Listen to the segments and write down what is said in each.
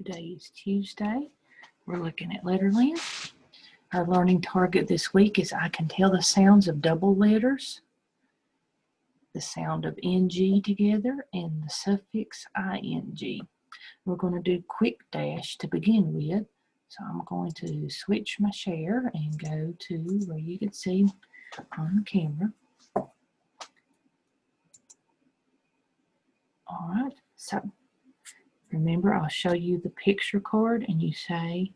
Today is Tuesday. We're looking at Letterland. Our learning target this week is I can tell the sounds of double letters, the sound of ng together, and the suffix ing. We're going to do quick dash to begin with. So I'm going to switch my share and go to where you can see on the camera. All right, so remember, I'll show you the picture card and you say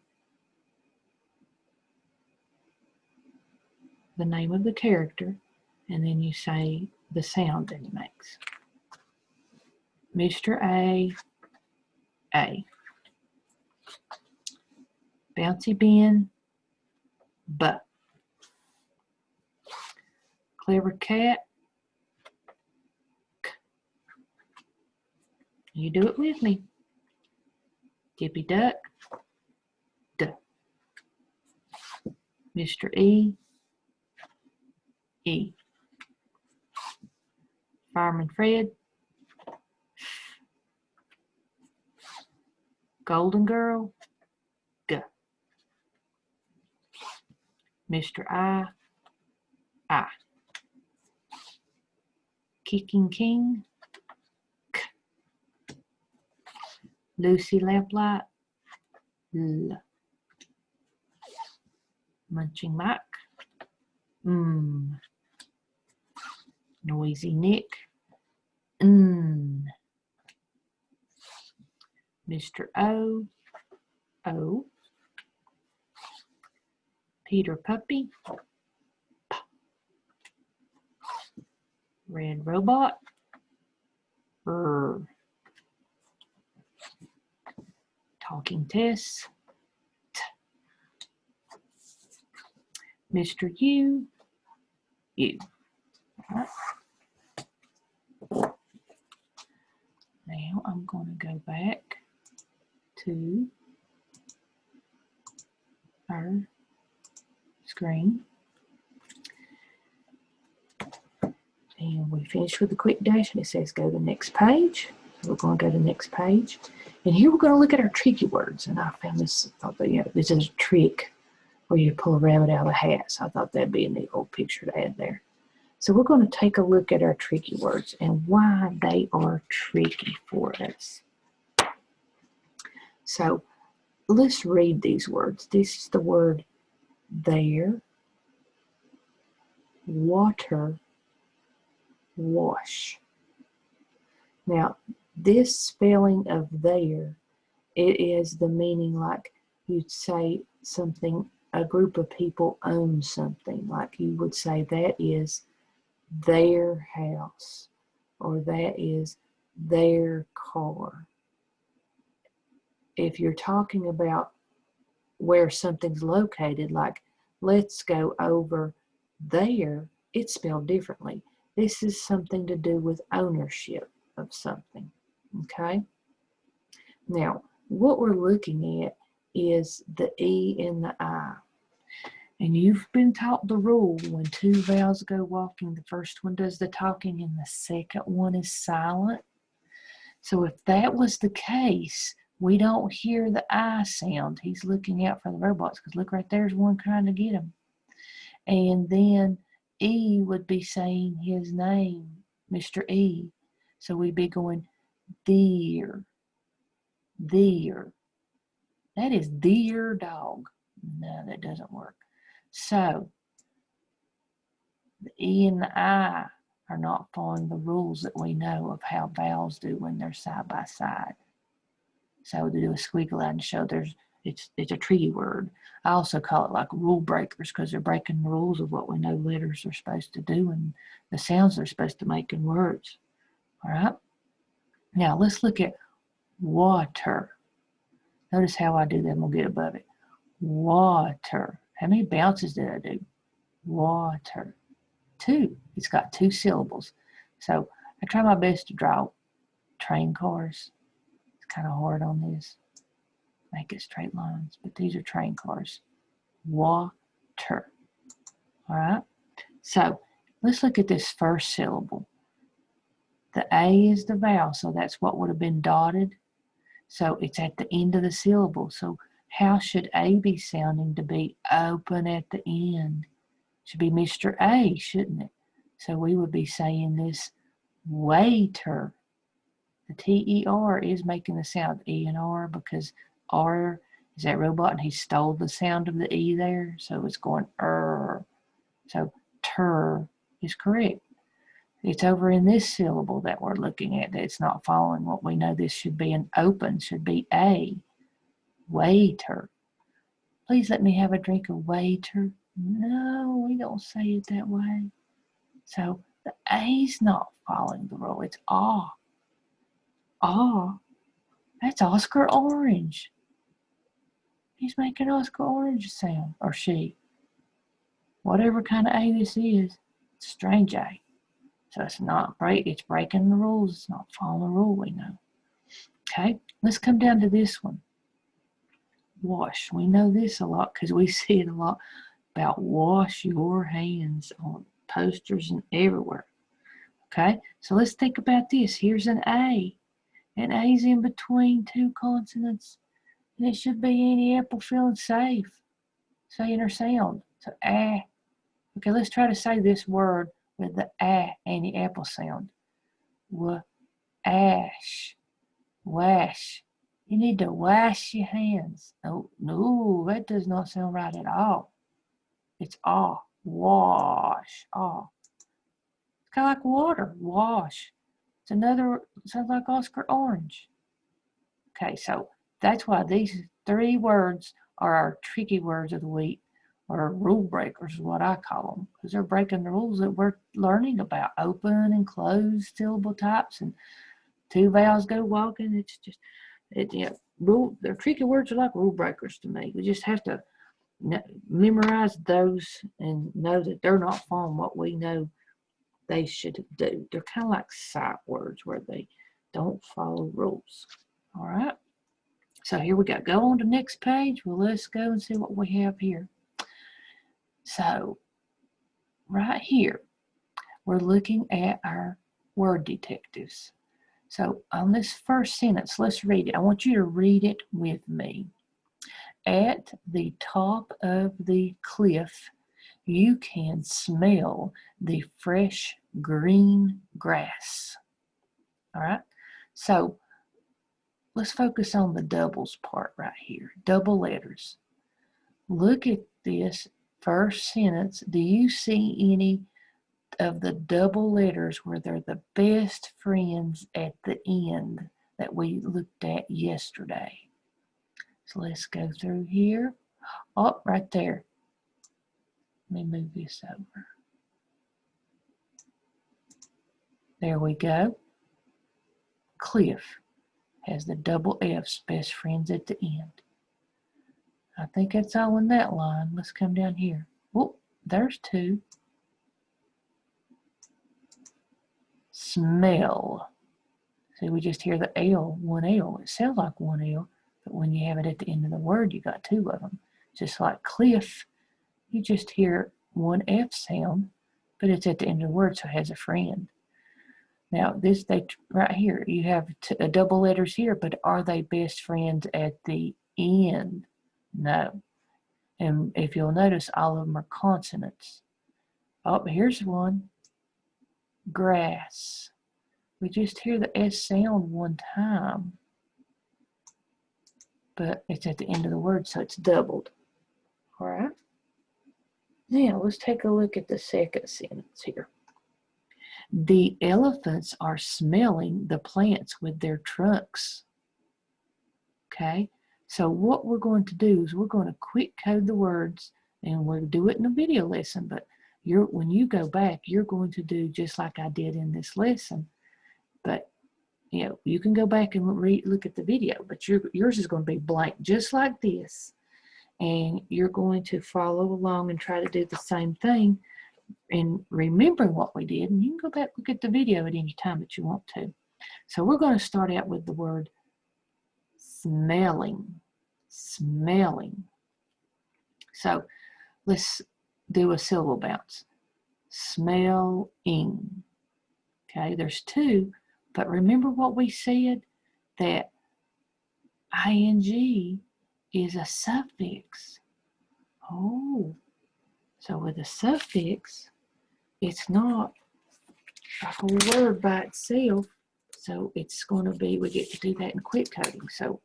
the name of the character and then you say the sound that it makes. Mr. A. Bouncy Ben, B. Clever cat, K. You do it with me. Dippy duck, D. Mr. E. Fireman Fred, Golden Girl, G. Mr. I. Kicking King, K. Lucy Lamplight, L. Munching Mike, M. Noisy Nick, N. Mr. O. Peter Puppy, P. Red Robot, R. Talking Tess, T. Mr. U. Right. Now I'm going to go back to our screen. And we finished with the quick dash and it says go to the next page. So we're going to go to the next page. And here we're going to look at our tricky words. And I found this, thought that this is a trick where you pull a rabbit out of a hat. So I thought that'd be a neat little picture to add there. So we're going to take a look at our tricky words and why they are tricky for us. So let's read these words. This is the word there, water, wash. Now, this spelling of there, it is the meaning like you'd say something, a group of people own something. Like you would say that is their house or that is their car. If you're talking about where something's located, like let's go over there, it's spelled differently. This is something to do with ownership of something, okay? Now, what we're looking at is the E and the I. And you've been taught the rule when two vowels go walking, the first one does the talking and the second one is silent. So if that was the case, we don't hear the I sound. He's looking out for the robots because look, right there's one trying to get him. And then E would be saying his name, Mr. E. So we'd be going, dear. That is dear dog. No, that doesn't work. So the E and the I are not following the rules that we know of how vowels do when they're side by side. So to do a squiggly line to show it's a tricky word. I also call it like rule breakers because they're breaking the rules of what we know letters are supposed to do and the sounds they're supposed to make in words. All right. Now let's look at water. Notice how I do that. We'll get above it. Water. How many bounces did I do? Water. 2. It's got 2 syllables. So I try my best to draw train cars. It's kind of hard on this. Make it straight lines, but these are train cars. Water. All right. So let's look at this first syllable. The A is the vowel, so that's what would have been dotted. So it's at the end of the syllable. So how should A be sounding to be open at the end? Should be Mr. A, shouldn't it? So we would be saying this waiter. The T-E-R is making the sound E and R because R is that robot and he stole the sound of the E there. So it's going So ter is correct. It's over in this syllable that we're looking at that it's not following what we know. This should be an open, should be A. Waiter. Please let me have a drink of waiter. No, we don't say it that way. So the A's not following the rule. It's ah. Ah. That's Oscar Orange. He's making Oscar Orange sound, or she. Whatever kind of A this is, it's a strange A. So it's not break. It's breaking the rules. It's not following the rule we know. Okay, let's come down to this one. Wash. We know this a lot because we see it a lot about wash your hands on posters and everywhere. Okay, so let's think about this. Here's an A. An A's in between two consonants. And it should be any apple feeling safe. Saying her sound. So ah. Okay, let's try to say this word with the ah and the apple sound. Ash. Wash. You need to wash your hands. Oh, no, that does not sound right at all. It's ah. Wash. Ah. It's kind of like water. Wash. It's another, sounds like Oscar Orange. Okay, so that's why these three words are our tricky words of the week, or rule breakers is what I call them, because they're breaking the rules that we're learning about. Open and closed syllable types and two vowels go walking. It's just, they're tricky words are like rule breakers to me. We just have to memorize those and know that they're not following what we know they should do. They're kind of like sight words where they don't follow rules. All right. So here we go. Go on to the next page. Well, let's go and see what we have here. So right here, we're looking at our word detectives. So on this first sentence, let's read it. I want you to read it with me. At the top of the cliff, you can smell the fresh green grass. All right. So let's focus on the doubles part right here. Double letters. Look at this first sentence. Do you see any of the double letters where they're the best friends at the end that we looked at yesterday? So let's go through here. Oh, right there. Let me move this over. There we go. Cliff has the double F's, best friends at the end. I think that's all in that line. Let's come down here. Oh, there's two. Smell. See, we just hear the L, one L. It sounds like one L, but when you have it at the end of the word, you got two of them. Just like cliff, you just hear one F sound, but it's at the end of the word, so it has a friend. Now, this right here, you have double letters here, but are they best friends at the end? No. And if you'll notice, all of them are consonants. Oh, here's one. Grass. We just hear the S sound one time, but it's at the end of the word, so it's doubled. All right. Now, let's take a look at the second sentence here. The elephants are smelling the plants with their trunks. Okay, so what we're going to do is we're going to quick code the words, and we'll do it in a video lesson, but when you go back, you're going to do just like I did in this lesson. But you can go back and look at the video, but yours is going to be blank just like this, and you're going to follow along and try to do the same thing and remembering what we did, and you can go back and look at the video at any time that you want to. So we're going to start out with the word smelling. Smelling. So let's do a syllable bounce. Smelling. Okay, there's two, but remember what we said, that ing is a suffix. Oh, so with a suffix, it's not a whole word by itself. So it's going to be, we get to do that in quick coding. So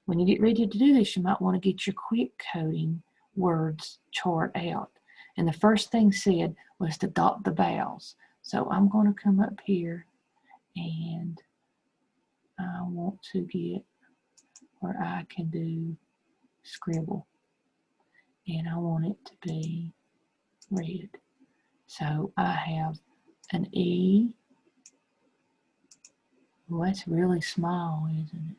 when you get ready to do this, you might want to get your quick coding words chart out. And the first thing said was to dot the vowels. So I'm going to come up here and I want to get where I can do scribble. And I want it to be red. So I have an E. Well, that's really small, isn't it?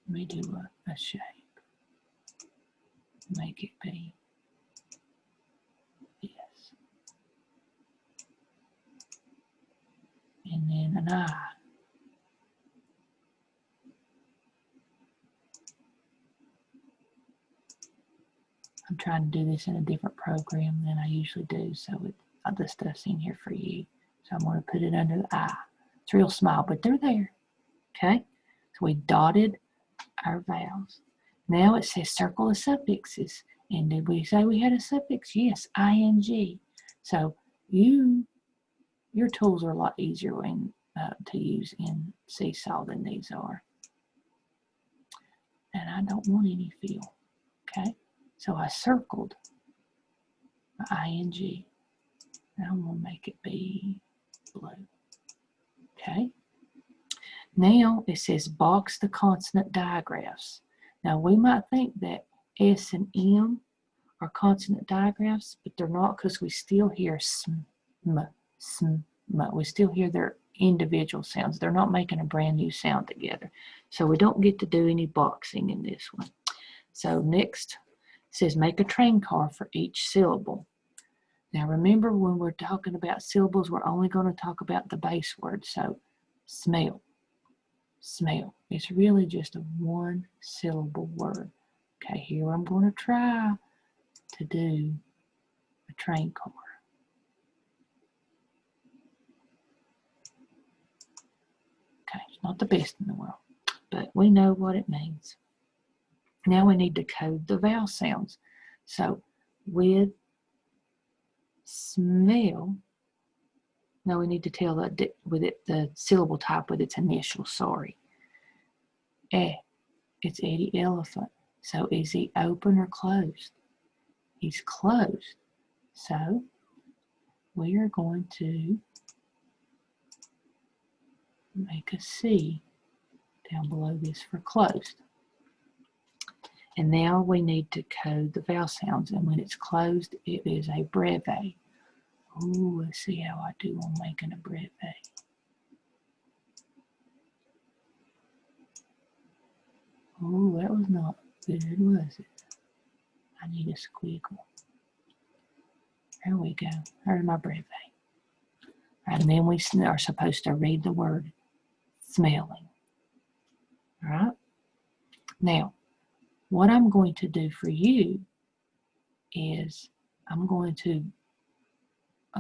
Let me do a shape. Make it be this. And then an I. I'm trying to do this in a different program than I usually do, so the stuff's in here for you. So I'm going to put it under the I. It's real small, but they're there. Okay? So we dotted our vowels. Now it says circle the suffixes. And did we say we had a suffix? Yes, ing. So your tools are a lot easier to use in Seesaw than these are. And I don't want any fill. Okay? So I circled the ing. And I'm going to make it be blue. Okay? Now it says box the consonant digraphs. Now we might think that S and M are consonant digraphs, but they're not because we still hear sm, sm. We still hear their individual sounds. They're not making a brand new sound together. So we don't get to do any boxing in this one. So next it says make a train car for each syllable. Now remember, when we're talking about syllables, we're only going to talk about the base word. So smell. Smell. It's really just a one syllable word. Okay, here I'm going to try to do a train car. Okay, it's not the best in the world, but we know what it means. Now we need to code the vowel sounds. So with smell, now we need to tell the syllable type with its initial, sorry. It's Eddie Elephant. So is he open or closed? He's closed. So we are going to make a C down below this for closed. And now we need to code the vowel sounds. And when it's closed, it is a breve. Ooh, let's see how I do on making a breve. Ooh, that was not good, was it? I need a squiggle. There we go. There's my breve. And then we are supposed to read the word smelling. All right? Now, what I'm going to do for you is I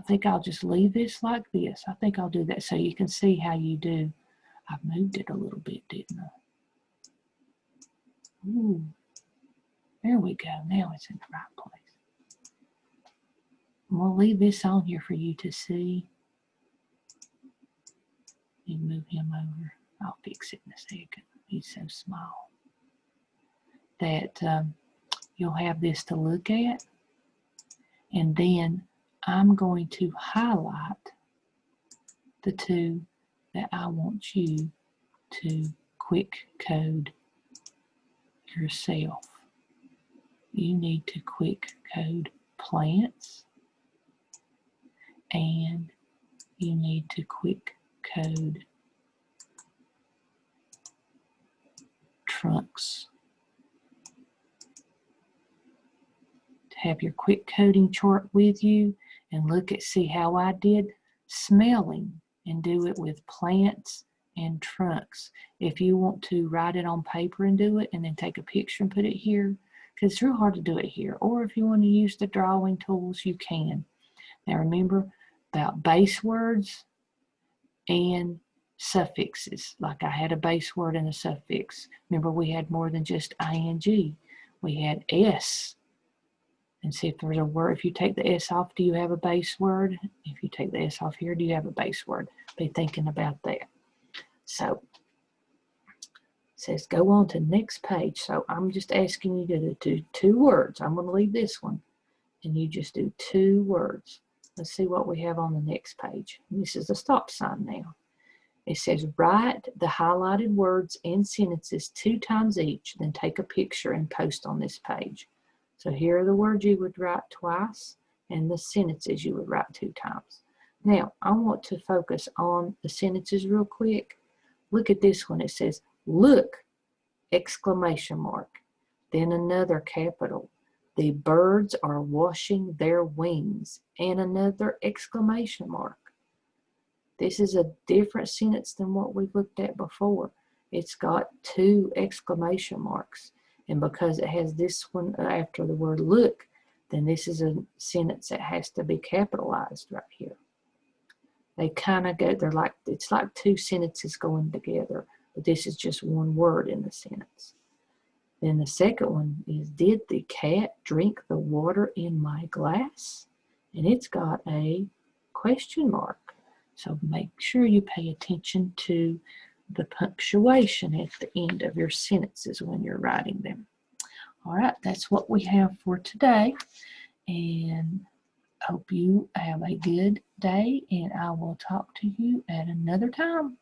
think I'll just leave this like this. I think I'll do that so you can see how you do. I've moved it a little bit, didn't I? Ooh, there we go. Now it's in the right place. And we'll leave this on here for you to see. You move him over. I'll fix it in a second. He's so small that you'll have this to look at. And then I'm going to highlight the two that I want you to quick code yourself. You need to quick code plants, and you need to quick code trunks. To have your quick coding chart with you and see how I did smelling, and do it with plants and trunks. If you want to write it on paper and do it and then take a picture and put it here, because it's real hard to do it here. Or if you want to use the drawing tools, you can. Now remember about base words and suffixes, like I had a base word and a suffix. Remember, we had more than just ing. We had s. And see if there's a word. If you take the s off, do you have a base word? If you take the s off here, do you have a base word? Be thinking about that. So it says go on to next page. So I'm just asking you to do 2 words. I'm going to leave this one, and you just do 2 words. Let's see what we have on the next page. And this is the stop sign now. It says write the highlighted words and sentences 2 times each, then take a picture and post on this page. So here are the words you would write twice, and the sentences you would write 2 times. Now, I want to focus on the sentences real quick. Look at this one. It says, look, exclamation mark. Then another capital. The birds are washing their wings. And another exclamation mark. This is a different sentence than what we looked at before. It's got 2 exclamation marks. And because it has this one after the word look, then this is a sentence that has to be capitalized right here. They kind of go, it's like 2 sentences going together, but this is just 1 word in the sentence. Then the second one is, did the cat drink the water in my glass? And it's got a question mark. So make sure you pay attention to the punctuation at the end of your sentences when you're writing them. All right, that's what we have for today, and hope you have a good day, and I will talk to you at another time.